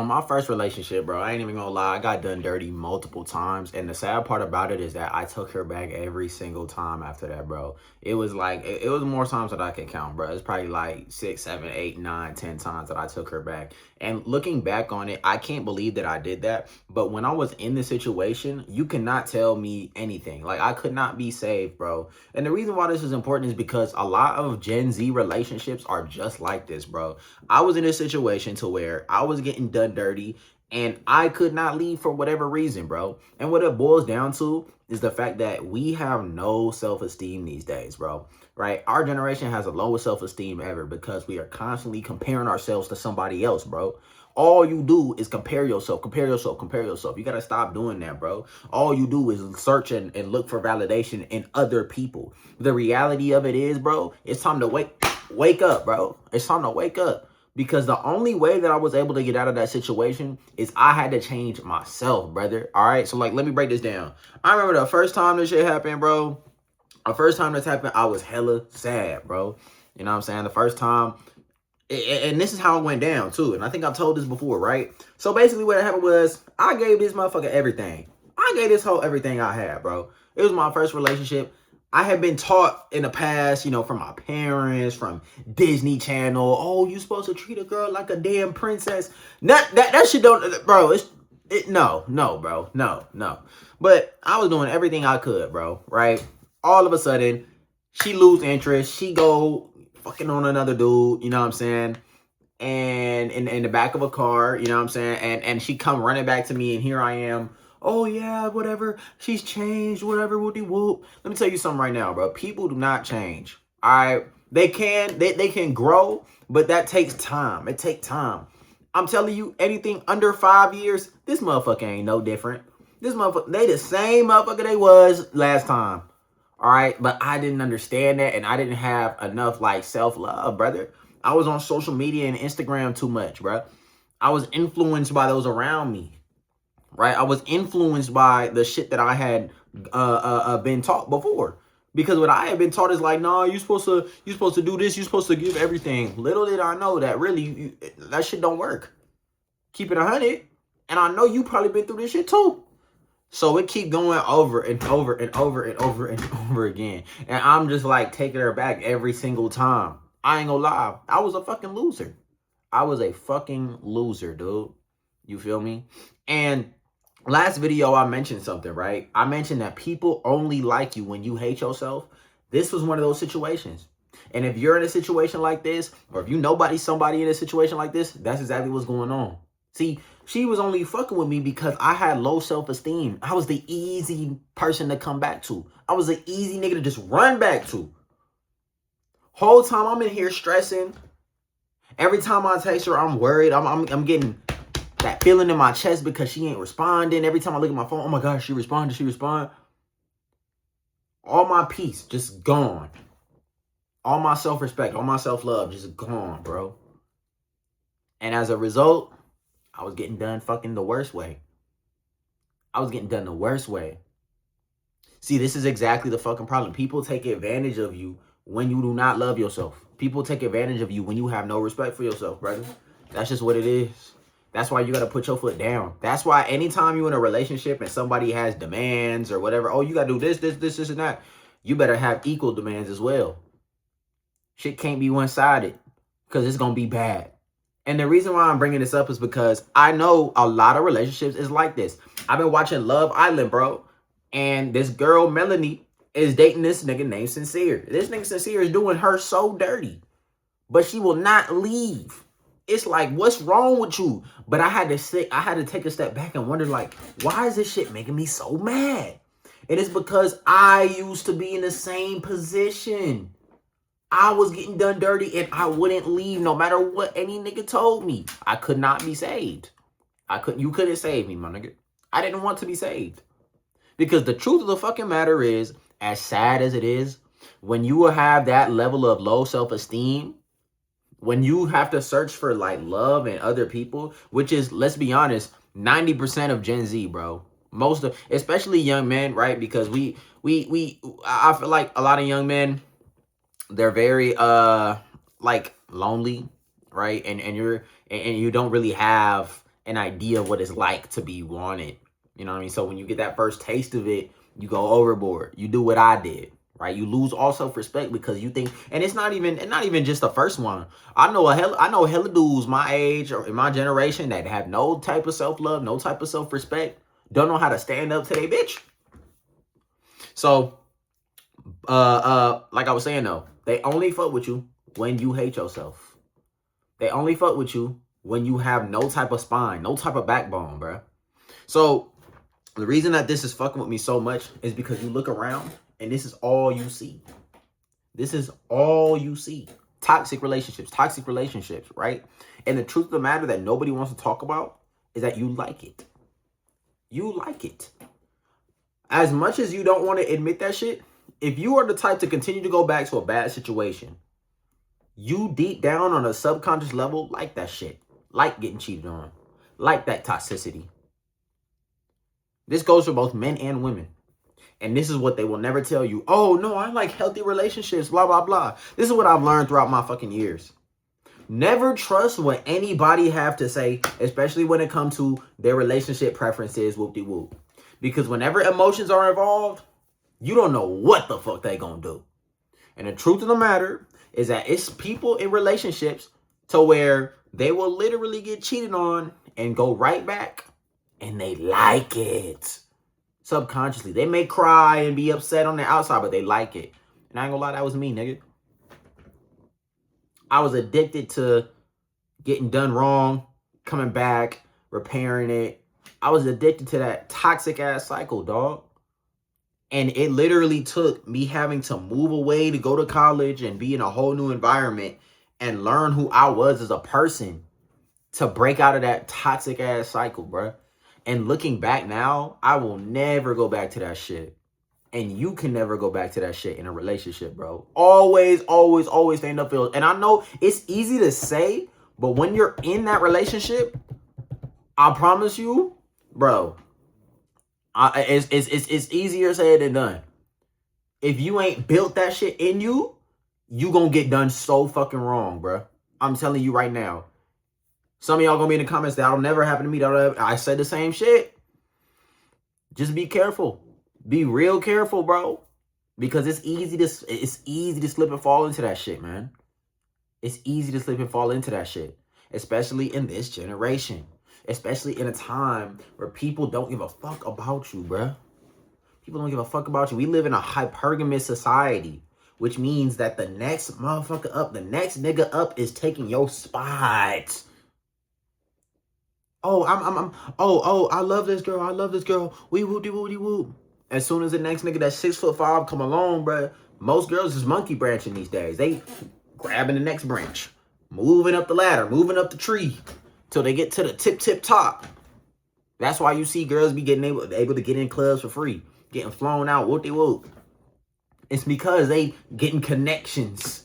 On my first relationship, bro, I ain't even gonna lie, I got done dirty multiple times. And the sad part about it is that I took her back every single time after that, bro. It was like, it was more times that I could count, bro. It's probably like 6, 7, 8, 9, 10 times that I took her back. And looking back on it, I can't believe that I did that. But when I was in the situation, you cannot tell me anything. Like, I could not be saved, bro. And the reason why this is important is because a lot of Gen Z relationships are just like this, bro. I was in a situation to where I was getting done dirty and I could not leave for whatever reason, bro. And what it boils down to is the fact that we have no self-esteem these days, bro. Right? Our generation has the lowest self-esteem ever because we are constantly comparing ourselves to somebody else, bro. All you do is compare yourself, compare yourself, compare yourself. You got to stop doing that, bro. All you do is search and look for validation in other people. The reality of it is, bro, it's time to wake up, bro. It's time to wake up. Because the only way that I was able to get out of that situation is I had to change myself, brother. All right. So, like, let me break this down. I remember the first time this shit happened, bro. The first time this happened, I was hella sad, bro. You know what I'm saying? The first time. And this is how it went down, too. And I think I've told this before, right? So, basically, what happened was I gave this motherfucker everything. I gave this whole everything I had, bro. It was my first relationship. I had been taught in the past, you know, from my parents, from Disney Channel. Oh, you supposed to treat a girl like a damn princess. That shit don't, bro. No, bro, no. But I was doing everything I could, bro. Right. All of a sudden, she lose interest. She go fucking on another dude. You know what I'm saying? And in the back of a car. You know what I'm saying? And she come running back to me, and here I am. Oh, yeah, whatever. She's changed, whatever, whoopty whoop. Let me tell you something right now, bro. People do not change. All right? They can grow, but that takes time. It takes time. I'm telling you, anything under 5 years, this motherfucker ain't no different. This motherfucker, they the same motherfucker they was last time. All right? But I didn't understand that, and I didn't have enough, like, self-love, brother. I was on social media and Instagram too much, bro. I was influenced by those around me. Right, I was influenced by the shit that I had been taught before, because what I had been taught is like, no, you're supposed to do this, you're supposed to give everything. Little did I know that really that shit don't work. Keep it 100, and I know you probably been through this shit too. So it keep going over and over and over and over and over again, and I'm just like taking her back every single time. I ain't gonna lie, I was a fucking loser. I was a fucking loser, dude. You feel me? And last video, I mentioned something, right? I mentioned that people only like you when you hate yourself. This was one of those situations. And if you're in a situation like this, or if you know somebody in a situation like this, that's exactly what's going on. See, she was only fucking with me because I had low self-esteem. I was the easy person to come back to. I was the easy nigga to just run back to. Whole time I'm in here stressing. Every time I text her, I'm worried. I'm getting that feeling in my chest because she ain't responding. Every time I look at my phone, oh my gosh, she responded. All my peace just gone. All my self-respect, all my self-love just gone, bro. And as a result, I was getting done fucking the worst way. I was getting done the worst way. See, this is exactly the fucking problem. People take advantage of you when you do not love yourself. People take advantage of you when you have no respect for yourself, brother. That's just what it is. That's why you got to put your foot down. That's why anytime you're in a relationship and somebody has demands or whatever, oh, you got to do this, and that, you better have equal demands as well. Shit can't be one-sided because it's going to be bad. And the reason why I'm bringing this up is because I know a lot of relationships is like this. I've been watching Love Island, bro. And this girl, Melanie, is dating this nigga named Sincere. This nigga Sincere is doing her so dirty. But she will not leave. It's like, what's wrong with you? But I had to take a step back and wonder, like, why is this shit making me so mad? And it's because I used to be in the same position. I was getting done dirty and I wouldn't leave no matter what any nigga told me. I could not be saved. You couldn't save me, my nigga. I didn't want to be saved. Because the truth of the fucking matter is, as sad as it is, when you will have that level of low self-esteem, when you have to search for like love in other people, which is, let's be honest, 90% of Gen Z, bro. Most of, especially young men, right? Because I feel like a lot of young men, they're very like lonely, right? And you don't really have an idea of what it's like to be wanted. You know what I mean? So when you get that first taste of it, you go overboard. You do what I did, right? You lose all self-respect because you think, and it's not even just the first one. I know hella dudes my age or in my generation that have no type of self-love, no type of self-respect, don't know how to stand up to their bitch. So, like I was saying though, they only fuck with you when you hate yourself. They only fuck with you when you have no type of spine, no type of backbone, bro. So the reason that this is fucking with me so much is because you look around and this is all you see. This is all you see. Toxic relationships, right? And the truth of the matter that nobody wants to talk about is that you like it. You like it. As much as you don't want to admit that shit, if you are the type to continue to go back to a bad situation, you deep down on a subconscious level like that shit. Like getting cheated on. Like that toxicity. This goes for both men and women. And this is what they will never tell you. Oh, no, I like healthy relationships, blah, blah, blah. This is what I've learned throughout my fucking years. Never trust what anybody have to say, especially when it comes to their relationship preferences, whoop-de-whoop. Because whenever emotions are involved, you don't know what the fuck they gonna do. And the truth of the matter is that it's people in relationships to where they will literally get cheated on and go right back. And they like it. Subconsciously. They may cry and be upset on the outside, but they like it. And I ain't gonna lie, that was me, nigga. I was addicted to getting done wrong, coming back, repairing it. I was addicted to that toxic ass cycle, dog. And it literally took me having to move away to go to college and be in a whole new environment and learn who I was as a person to break out of that toxic ass cycle, bruh. And looking back now, I will never go back to that shit. And you can never go back to that shit in a relationship, bro. Always, always, always stand up for yourself. And I know it's easy to say, but when you're in that relationship, I promise you, bro, it's easier said than done. If you ain't built that shit in you, you gonna get done so fucking wrong, bro. I'm telling you right now. Some of y'all gonna be in the comments that'll never happen to me. I said the same shit. Just be careful. Be real careful, bro. Because it's easy to slip and fall into that shit, man. It's easy to slip and fall into that shit. Especially in this generation. Especially in a time where people don't give a fuck about you, bro. People don't give a fuck about you. We live in a hypergamous society. Which means that the next motherfucker up, the next nigga up is taking your spot. Oh, I love this girl. I love this girl. We woo. As soon as the next nigga that's 6'5" come along, bro, most girls is monkey branching these days. They grabbing the next branch, moving up the ladder, moving up the tree till they get to the tip top. That's why you see girls be getting able to get in clubs for free, getting flown out, whoop-de-whoop. It's because they getting connections.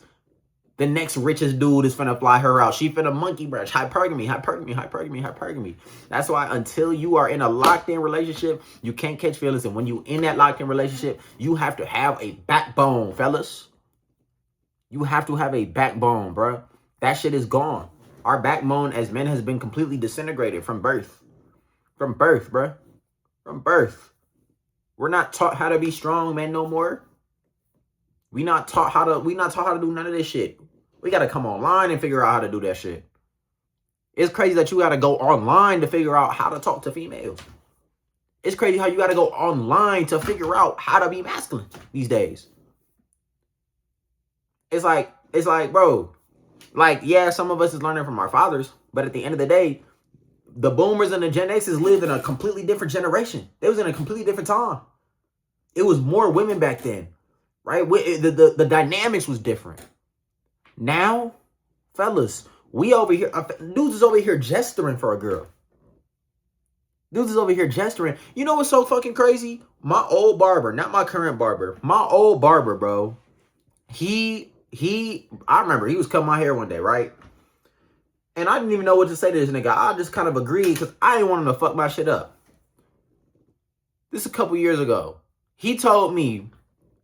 The next richest dude is finna fly her out. She finna monkey branch. Hypergamy. That's why until you are in a locked-in relationship, you can't catch feelings. And when you in that locked-in relationship, you have to have a backbone, fellas. You have to have a backbone, bro. That shit is gone. Our backbone as men has been completely disintegrated from birth. From birth, bro. From birth. We're not taught how to be strong men no more. We not taught how to do none of this shit. We gotta come online and figure out how to do that shit. It's crazy that you gotta go online to figure out how to talk to females. It's crazy how you gotta go online to figure out how to be masculine these days. It's like, bro, like, yeah, some of us is learning from our fathers, but at the end of the day, the boomers and the Gen X's lived in a completely different generation. They was in a completely different time. It was more women back then. Right? The dynamics was different. Now, fellas, we over here, dudes is over here gesturing for a girl. Dudes is over here gesturing. You know what's so fucking crazy? My old barber, not my current barber, my old barber, bro. I remember he was cutting my hair one day, right? And I didn't even know what to say to this nigga. I just kind of agreed because I didn't want him to fuck my shit up. This is a couple years ago. He told me,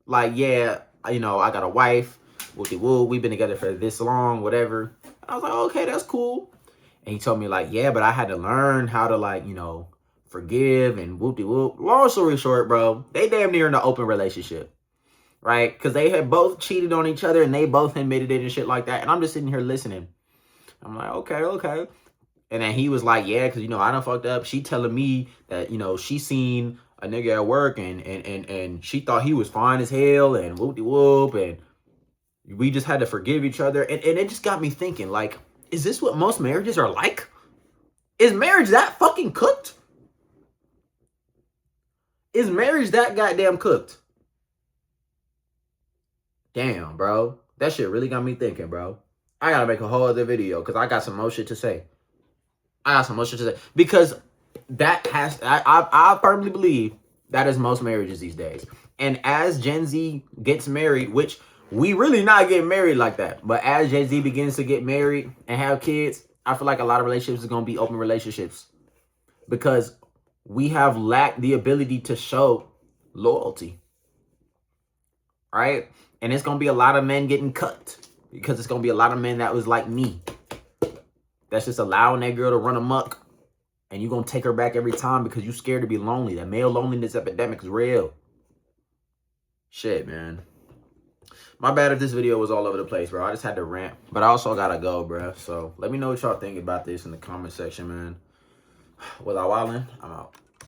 like, yeah, you know, I got a wife. We've been together for this long, whatever. I was like, okay, that's cool. And he told me like, yeah, but I had to learn how to like, you know, forgive and whoop-de-whoop. Long story short, bro, they damn near in an open relationship, right? Because they had both cheated on each other and they both admitted it and shit like that. And I'm just sitting here listening. I'm like, okay. And then he was like, yeah, because, you know, I done fucked up. She telling me that, you know, she seen a nigga at work and she thought he was fine as hell and whoop-de-whoop. And we just had to forgive each other. And it just got me thinking, like, is this what most marriages are like? Is marriage that fucking cooked? Is marriage that goddamn cooked? Damn, bro. That shit really got me thinking, bro. I gotta make a whole other video because I got some more shit to say. Because that has, I firmly believe that is most marriages these days. And as Gen Z gets married, which we really not getting married like that, but as Gen Z begins to get married and have kids, I feel like a lot of relationships is going to be open relationships because we have lacked the ability to show loyalty, right? And it's going to be a lot of men getting cut because it's going to be a lot of men that was like me. That's just allowing that girl to run amok. And you're going to take her back every time because you're scared to be lonely. That male loneliness epidemic is real. Shit, man. My bad if this video was all over the place, bro. I just had to rant. But I also got to go, bro. So let me know what y'all think about this in the comment section, man. Without wilding, I'm out.